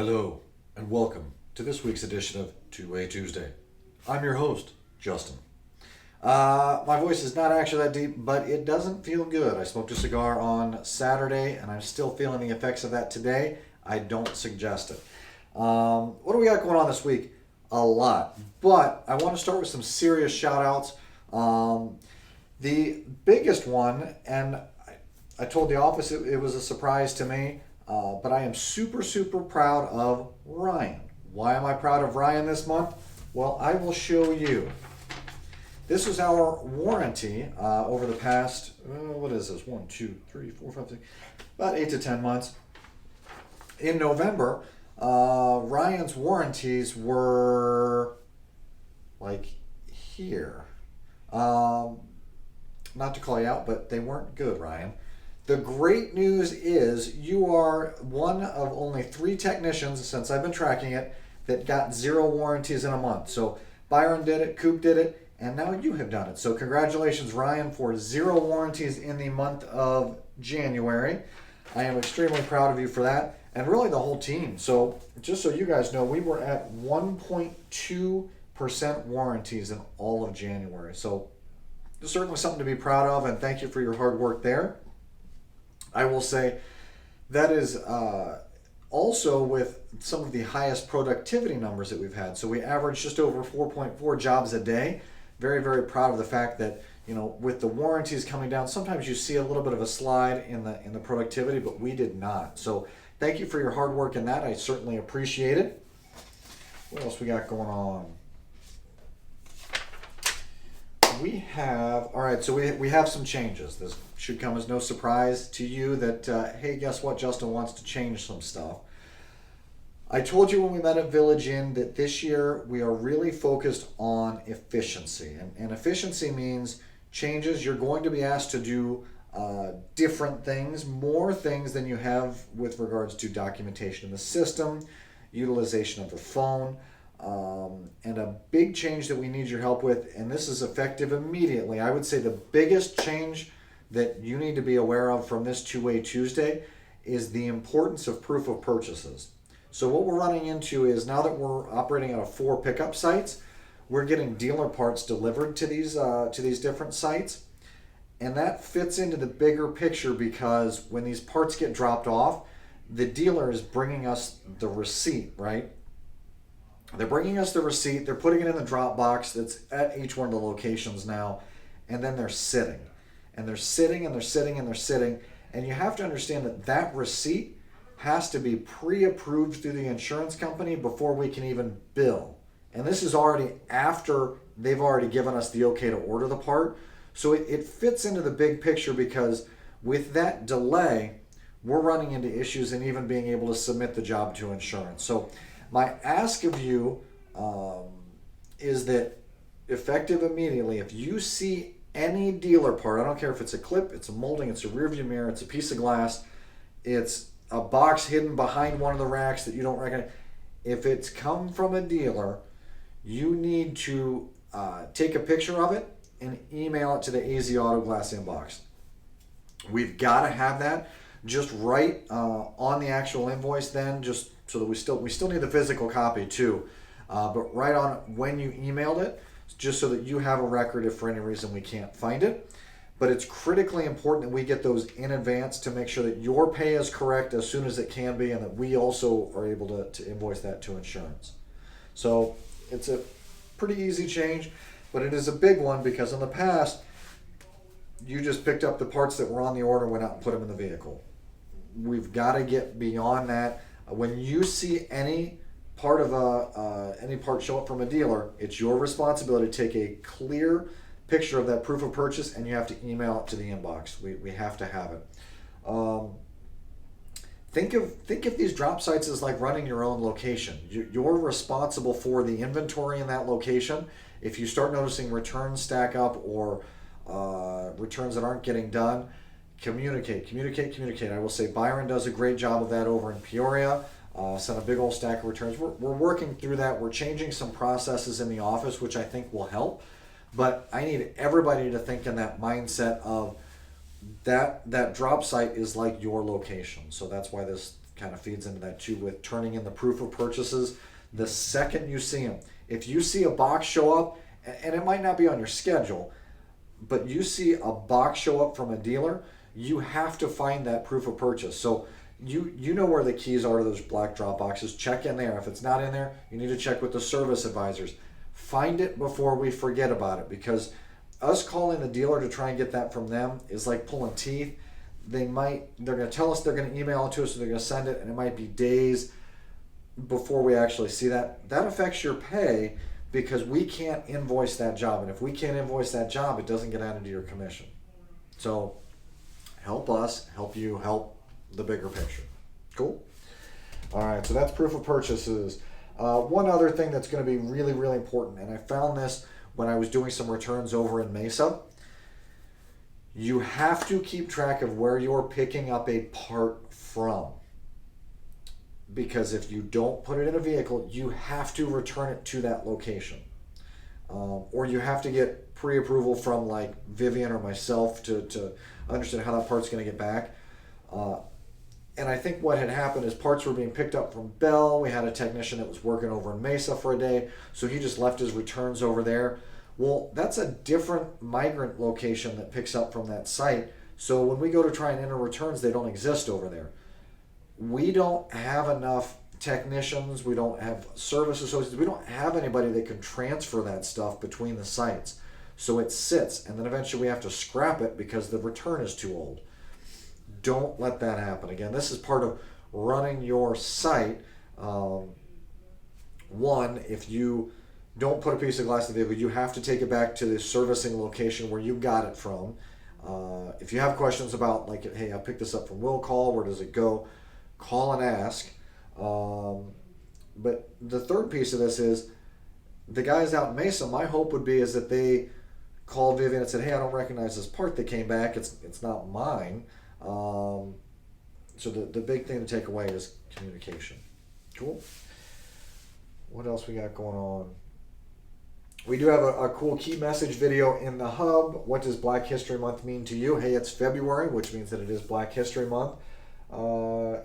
Hello, and welcome to this week's edition of Two-Way Tuesday. I'm your host, Justin. My voice is not actually that deep, but it doesn't feel good. I smoked a cigar on Saturday, and I'm still feeling the effects of that today. I don't suggest it. What do we got going on this week? A lot. But I want to start with some serious shout-outs. The biggest one, and I told the office it was a surprise to me, but I am super, super proud of Ryan. Why am I proud of Ryan this month? Well, I will show you. This was our warranty over the past, what is this? 1, 2, 3, 4, 5, 6, about 8 to 10 months. In November, Ryan's warranties were like here. Not to call you out, but they weren't good, Ryan. The great news is you are one of only 3 technicians since I've been tracking it that got 0 warranties in a month. So Byron did it, Coop did it, and now you have done it. So congratulations, Ryan, for 0 warranties in the month of January. I am extremely proud of you for that, and really the whole team. So just so you guys know, we were at 1.2% warranties in all of January. So certainly something to be proud of, and thank you for your hard work there. I will say that is also with some of the highest productivity numbers that we've had. So we averaged just over 4.4 jobs a day. Very, very proud of the fact that, you know, with the warranties coming down, sometimes you see a little bit of a slide in the productivity, but we did not. So thank you for your hard work in that. I certainly appreciate it. What else we got going on? We have some changes. This should come as no surprise to you that, hey, guess what? Justin wants to change some stuff. I told you when we met at Village Inn that this year we are really focused on efficiency. And efficiency means changes. You're going to be asked to do different things, more things than you have with regards to documentation in the system, utilization of the phone, and a big change that we need your help with, and this is effective immediately. I would say the biggest change that you need to be aware of from this Two-Way Tuesday is the importance of proof of purchases. So what we're running into is now that we're operating out of 4 pickup sites, we're getting dealer parts delivered to these different sites, and that fits into the bigger picture because when these parts get dropped off, the dealer is bringing us the receipt, right? They're bringing us the receipt, they're putting it in the drop box that's at each one of the locations now, and then they're sitting. And they're sitting and they're sitting and they're sitting. And you have to understand that that receipt has to be pre-approved through the insurance company before we can even bill. And this is already after they've already given us the okay to order the part. So it fits into the big picture because with that delay, we're running into issues in even being able to submit the job to insurance. So my ask of you is that effective immediately, if you see any dealer part, I don't care if it's a clip, it's a molding, it's a rear view mirror, it's a piece of glass, it's a box hidden behind one of the racks that you don't recognize, if it's come from a dealer, you need to take a picture of it and email it to the AZ Auto Glass inbox. We've got to have that just right on the actual invoice then, just so that we still need the physical copy too, but right on when you emailed it, just so that you have a record if for any reason we can't find it. But it's critically important that we get those in advance to make sure that your pay is correct as soon as it can be, and that we also are able to invoice that to insurance. So it's a pretty easy change, but it is a big one because in the past, you just picked up the parts that were on the order, went out and put them in the vehicle. We've got to get beyond that. When you see any part show up from a dealer, it's your responsibility to take a clear picture of that proof of purchase, and you have to email it to the inbox. We have to have it. Think of these drop sites as like running your own location. You're responsible for the inventory in that location. If you start noticing returns stack up or returns that aren't getting done, communicate. I will say Byron does a great job of that over in Peoria. Sent a big old stack of returns. We're working through that. We're changing some processes in the office, which I think will help. But I need everybody to think in that mindset of that drop site is like your location. So that's why this kind of feeds into that too with turning in the proof of purchases the second you see them. If you see a box show up, and it might not be on your schedule, but you see a box show up from a dealer, you have to find that proof of purchase. So you know where the keys are to those black drop boxes. Check in there. If it's not in there, you need to check with the service advisors. Find it before we forget about it, because us calling the dealer to try and get that from them is like pulling teeth. They're going to tell us they're going to email it to us, or they're going to send it, and it might be days before we actually see that. That affects your pay because we can't invoice that job. And if we can't invoice that job, it doesn't get added to your commission. So help us, help you, help the bigger picture. Cool? All right, so that's proof of purchases. One other thing that's going to be really, really important, and I found this when I was doing some returns over in Mesa, you have to keep track of where you're picking up a part from. Because if you don't put it in a vehicle, you have to return it to that location. Or you have to get pre-approval from like Vivian or myself to understand how that part's going to get back. And I think what had happened is parts were being picked up from Bell. We had a technician that was working over in Mesa for a day, so he just left his returns over there. Well, that's a different migrant location that picks up from that site. So when we go to try and enter returns, they don't exist over there. We don't have enough technicians, we don't have service associates, we don't have anybody that can transfer that stuff between the sites. So it sits, and then eventually we have to scrap it because the return is too old. Don't let that happen. Again, this is part of running your site. One, if you don't put a piece of glass in the vehicle, you have to take it back to the servicing location where you got it from. If you have questions about, like, hey, I picked this up from Will Call, where does it go? Call and ask. But the third piece of this is the guys out in Mesa, my hope would be is that they called Vivian and said, hey, I don't recognize this part that came back. It's not mine. So the big thing to take away is communication. Cool. What else we got going on? We do have a cool key message video in the hub. What does Black History Month mean to you? Hey, it's February, which means that it is Black History Month.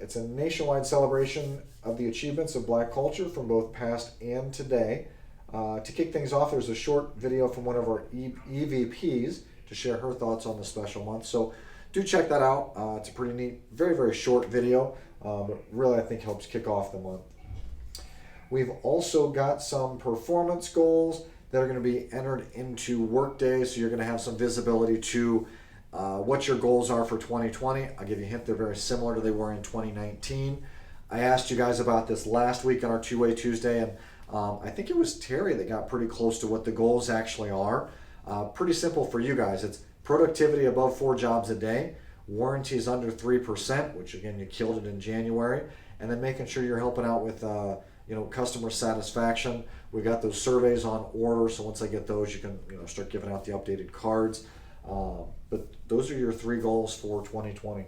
It's a nationwide celebration of the achievements of black culture from both past and today. To kick things off, there's a short video from one of our EVPs to share her thoughts on the special month. So do check that out. It's a pretty neat, very, very short video, but really I think helps kick off the month. We've also got some performance goals that are going to be entered into Workday, so you're going to have some visibility to what your goals are for 2020. I'll give you a hint, they're very similar to they were in 2019. I asked you guys about this last week on our Two-Way Tuesday, and I think it was Terry that got pretty close to what the goals actually are. Pretty simple for you guys. It's productivity above 4 jobs a day, warranties under 3%, which again, you killed it in January, and then making sure you're helping out with customer satisfaction. We got those surveys on order, so once I get those, you can start giving out the updated cards. But those are your 3 goals for 2020,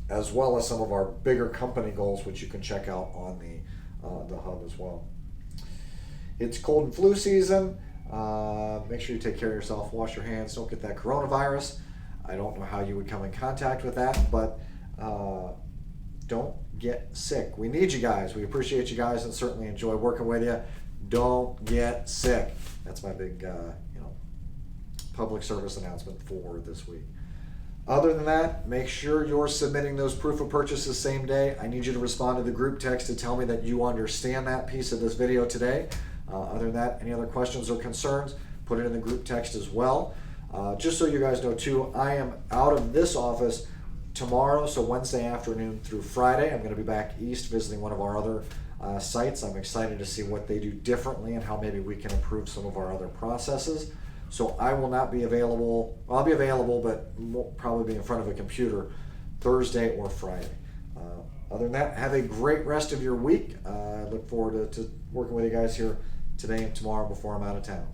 as well as some of our bigger company goals, which you can check out on the hub as well. It's cold and flu season. Make sure you take care of yourself, wash your hands, don't get that coronavirus. I don't know how you would come in contact with that, but don't get sick. We need you guys. We appreciate you guys and certainly enjoy working with you. Don't get sick. That's my big public service announcement for this week. Other than that, make sure you're submitting those proof of purchases same day. I need you to respond to the group text to tell me that you understand that piece of this video today. Other than that, any other questions or concerns, put it in the group text as well. Just so you guys know too, I am out of this office tomorrow, so Wednesday afternoon through Friday. I'm going to be back east visiting one of our other sites. I'm excited to see what they do differently and how maybe we can improve some of our other processes. So I will not be available. Well, I'll be available, but won't probably be in front of a computer Thursday or Friday. Other than that, have a great rest of your week. I look forward to working with you guys here today and tomorrow before I'm out of town.